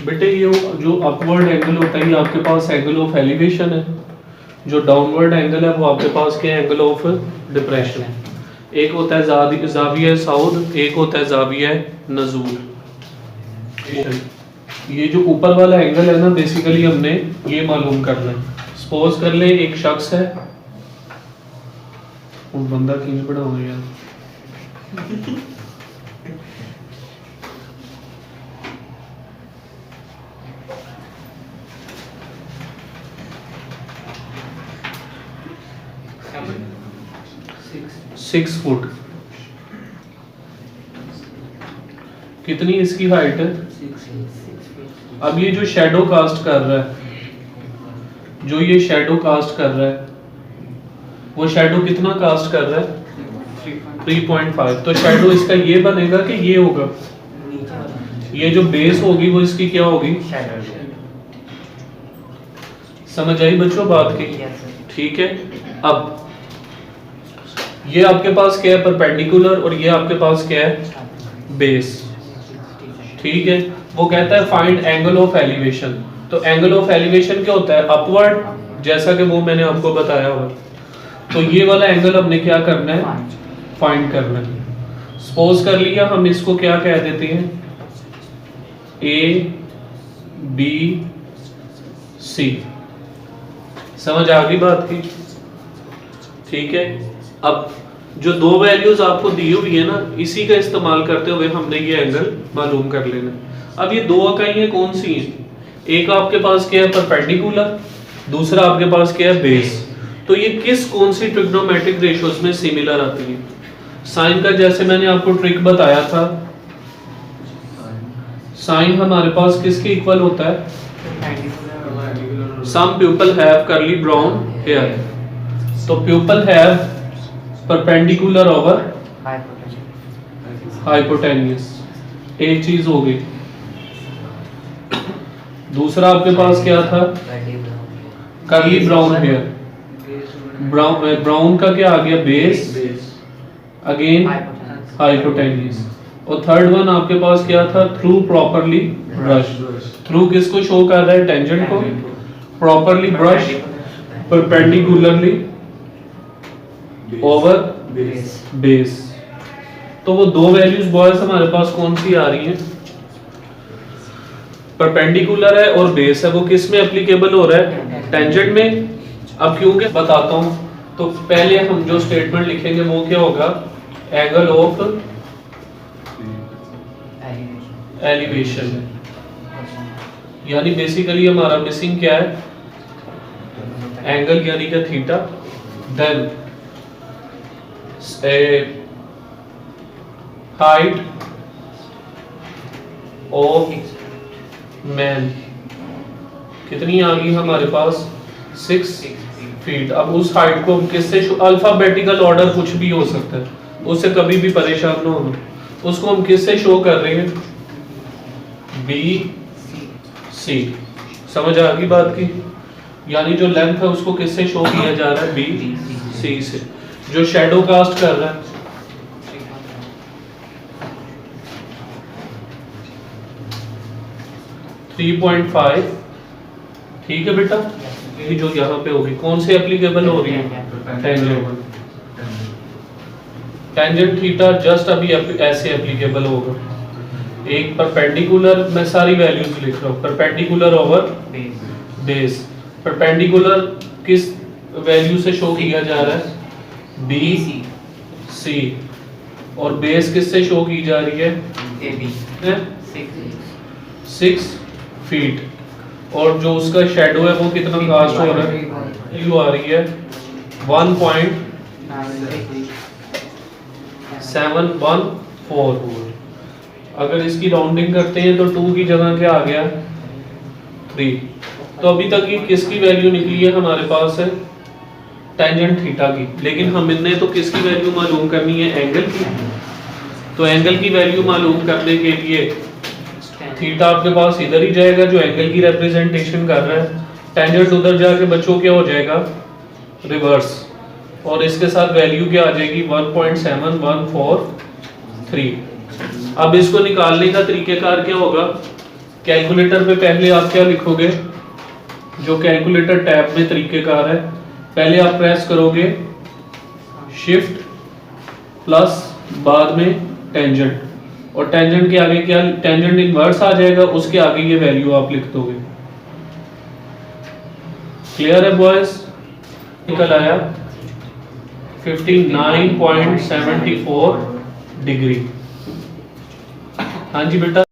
बेटे ये जो अपवर्ड एंगल होता है ये आपके पास एंगल ऑफ एलिवेशन है, जो डाउनवर्ड एंगल है वो आपके पास क्या है, एंगल ऑफ डिप्रेशन है। एक होता है जाविया साउद, एक होता है जाविया नजूल। ये जो ऊपर वाला एंगल है ना, बेसिकली हमने ये मालूम करना है। सपोज कर ले एक शख्स है, वो बंदा खींच बड़ा हो गया। 6 फुट। कितनी इसकी हाइट है? 6। अब ये जो शैडो कास्ट कर रहा है, जो ये शैडो कास्ट कर रहा है, वो शैडो कितना कास्ट कर रहा है? 3.5। तो शैडो इसका ये बनेगा कि ये होगा, ये जो बेस होगी वो इसकी क्या होगी? समझ आई बच्चों बात की? ठीक है। अब ये आपके पास क्या है? परपेंडिकुलर, और ये आपके पास क्या है? बेस। ठीक है। वो कहता है फाइंड एंगल ऑफ एलिवेशन। तो एंगल ऑफ एलिवेशन क्या होता है? अपवर्ड, जैसा कि वो मैंने आपको बताया हुआ। तो ये वाला एंगल हमने क्या करना है? फाइंड करना है। सपोज कर लिया हम इसको क्या कह देते हैं? A B C. समझ आ गई बात की? ठीक है। अब जो दो वैल्यूज आपको दी हुई है ना, इसी का इस्तेमाल करते हुए हमने ये एंगल मालूम कर लेना। अब ये दो इकाइयां कौन सी हैं? एक आपके पास क्या है? परपेंडिकुलर, दूसरा आपके पास क्या है? बेस। तो ये किस कौन सी ट्रिग्नोमेट्रिक रेशियोज में सिमिलर आती है? साइन का जैसे मैंने आपको ट्रिक बताया था, साइन हमारे पास किसके इक्वल होता है? Some people have curly brown hair. तो people have perpendicular over hypotenuse. एक चीज हो गई। दूसरा आपके पास क्या था? Curly brown hair. ब्राउन का क्या आ गया? Base, again hypotenuse. और थर्ड वन आपके पास क्या था? Through properly brush. थ्रू किसको शो कर रहा है? टेंजेंट को। Properly brush perpendicularly over base. तो वो दो वैल्यूज बॉयज हमारे पास कौन सी आ रही हैं? परपेंडिकुलर है और बेस है। वो किस में एप्लीकेबल हो रहा है? टेंजेंट में। अब क्योंकि बताता हूं, तो पहले हम जो स्टेटमेंट लिखेंगे वो क्या होगा? Angle of elevation. यानी बेसिकली हमारा मिसिंग क्या है? एंगल यानी कि theta. Then height of man कितनी आ गई हमारे पास? 6 फीट। अब उस हाइट को किससे, अल्फाबेटिकल ऑर्डर कुछ भी हो सकता है, उससे कभी भी परेशान ना हो। उसको हम किससे शो कर रहे हैं? B C. समझ आ गई बात की? यानी जो लेंथ है उसको किससे शो किया जा रहा है? बी सी से। जो शैडो कास्ट कर रहा है, .5। ठीक है बेटा। ये जो यहाँ पे होगी कौन से एप्लीकेबल हो रही है? टेंजेंट। टेंजेंट थीटा जस्ट अभी ऐसे एप्लीकेबल होगा। एक परपेंडिकुलर, मैं सारी वैल्यूज लिख रहा हूँ, परपेंडिकुलर ओवर बेस। परपेंडिकुलर किस वैल्यू से शो किया जा रहा है? B C. और बेस किससे शो की जा रही है? A B. 6 फीट। और जो उसका शेडो है वो कितना कास्ट हो रहा है? वैल्यू आ रही है 1.714। अगर इसकी राउंडिंग करते हैं तो 2 की जगह क्या आ गया? 3। तो अभी तक ये किसकी वैल्यू निकली है हमारे पास? है टेंजेंट थीटा की। लेकिन हमने तो किसकी वैल्यू मालूम करनी है? एंगल की। तो एंगल की वैल्यू मालूम करने के लिए थीटा आपके पास इधर ही जाएगा जो एंगल की रिप्रेजेंटेशन कर रहा है। टेंजेंट उधर जाके बच्चों क्या हो जाएगा? रिवर्स। और इसके साथ वैल्यू क्या आ जाएगी? 1.7143। अब इसको निकालने का तरीकेकार क्या होगा, कैलकुलेटर पे पहले आप क्या लिखोगे, जो कैलकुलेटर टैब में तरीकेकार है, पहले आप प्रेस करोगे शिफ्ट प्लस बाद में टेंजेंट, और टेंजेंट के आगे क्या, टेंजेंट इनवर्स आ जाएगा, उसके आगे ये वैल्यू आप लिख दोगे। क्लियर है बॉयज? निकल आया 59.74 डिग्री। हाँ जी बेटा।